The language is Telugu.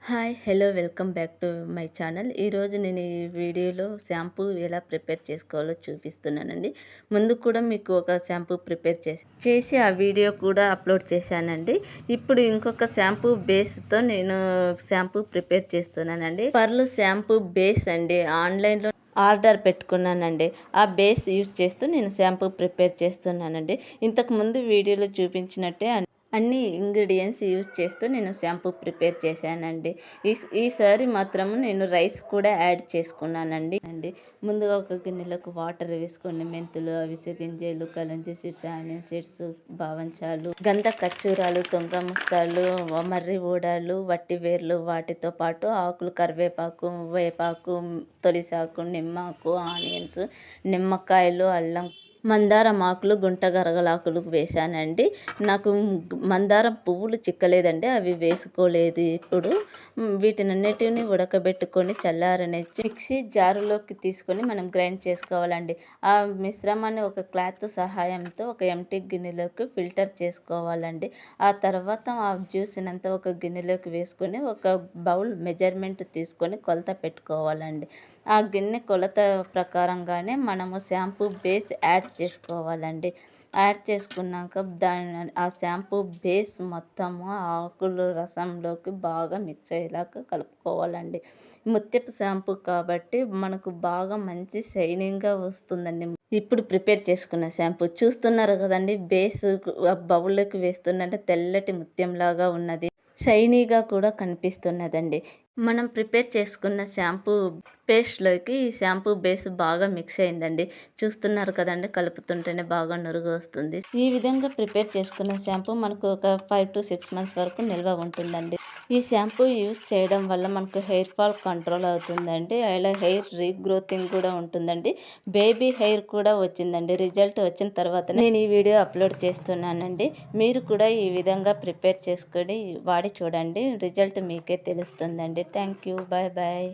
Hi hello welcome back to my channel. ఈరోజు నేను ఈ వీడియోలో షాంపూ ఎలా ప్రిపేర్ చేసుకోవాలో చూపిస్తున్నానండి. ముందు కూడా మీకు ఒక షాంపూ ప్రిపేర్ చేసి ఆ వీడియో కూడా అప్లోడ్ చేశానండి. ఇప్పుడు ఇంకొక షాంపూ బేస్తో నేను షాంపూ ప్రిపేర్ చేస్తున్నానండి. పర్ల్ షాంపూ బేస్ అండి, ఆన్లైన్లో ఆర్డర్ పెట్టుకున్నానండి. ఆ బేస్ యూజ్ చేస్తూ నేను షాంపూ ప్రిపేర్ చేస్తున్నానండి. ఇంతకు ముందు వీడియోలో చూపించినట్టే అన్ని ఇంగ్రీడియంట్స్ యూజ్ చేస్తూ నేను షాంపూ ప్రిపేర్ చేశానండి. ఈసారి మాత్రము నేను రైస్ కూడా యాడ్ చేసుకున్నానండి. ముందుగా ఒక గిన్నెలకు వాటర్ వేసుకొని మెంతులు, అవిసె గింజలు, కలంజీ సీడ్స్, ఆనియన్ సీడ్స్, బావంచాలు, గంధ ఖర్జూరాలు, తొంగ ముస్తాలు, మర్రి ఊడాలు, వట్టి వేర్లు, వాటితో పాటు ఆకులు, కరివేపాకు, వేపాకు, తొలిసాకు, నిమ్మాకు, ఆనియన్స్, నిమ్మకాయలు, అల్లం, మందారం ఆకులు, గుంట గరగలాకులు వేశానండి. నాకు మందారం పువ్వులు చిక్కలేదండి, అవి వేసుకోలేదు. ఇప్పుడు వీటినన్నిటిని ఉడకబెట్టుకొని చల్లారనిచ్చి మిక్సీ జారులోకి తీసుకొని మనం గ్రైండ్ చేసుకోవాలండి. ఆ మిశ్రమాన్ని ఒక క్లాత్ సహాయంతో ఒక ఎంటీ గిన్నెలోకి ఫిల్టర్ చేసుకోవాలండి. ఆ తర్వాత ఆ జ్యూస్నంతా ఒక గిన్నెలోకి వేసుకొని ఒక బౌల్ మెజర్మెంట్ తీసుకొని కొలత పెట్టుకోవాలండి. ఆ గిన్నె కొలత ప్రకారంగానే మనము షాంపూ బేస్ యాడ్ చేసుకోవాలండి. యాడ్ చేసుకున్నాక ఆ షాంపూ బేస్ మొత్తము ఆకుల రసంలోకి బాగా మిక్స్ అయ్యేలాగా కలుపుకోవాలండి. ముత్యపు షాంపూ కాబట్టి మనకు బాగా మంచి షైనింగ్గా వస్తుందండి. ఇప్పుడు ప్రిపేర్ చేసుకున్న షాంపూ చూస్తున్నారు కదండి, బేస్ బౌల్లోకి వేస్తుందంటే తెల్లటి ముత్యంలాగా ఉన్నది, షైనీగా కూడా కనిపిస్తున్నదండి. మనం ప్రిపేర్ చేసుకున్న షాంపూ పేస్ట్లోకి ఈ షాంపూ బేస్ బాగా మిక్స్ అయిందండి. చూస్తున్నారు కదండి, కలుపుతుంటేనే బాగా నురుగు వస్తుంది. ఈ విధంగా ప్రిపేర్ చేసుకున్న షాంపూ మనకు ఒక 5 to 6 months వరకు నిల్వ ఉంటుందండి. ఈ షాంపూ యూస్ చేయడం వల్ల మనకు హెయిర్ ఫాల్ కంట్రోల్ అవుతుందండి. అలా హెయిర్ రీగ్రోతింగ్ కూడా ఉంటుందండి. బేబీ హెయిర్ కూడా వచ్చిందండి. రిజల్ట్ వచ్చిన తర్వాత నేను ఈ వీడియో అప్లోడ్ చేస్తున్నానండి. మీరు కూడా ఈ విధంగా ప్రిపేర్ చేసుకొని వాడి చూడండి, రిజల్ట్ మీకే తెలుస్తుందండి. Thank you, bye bye.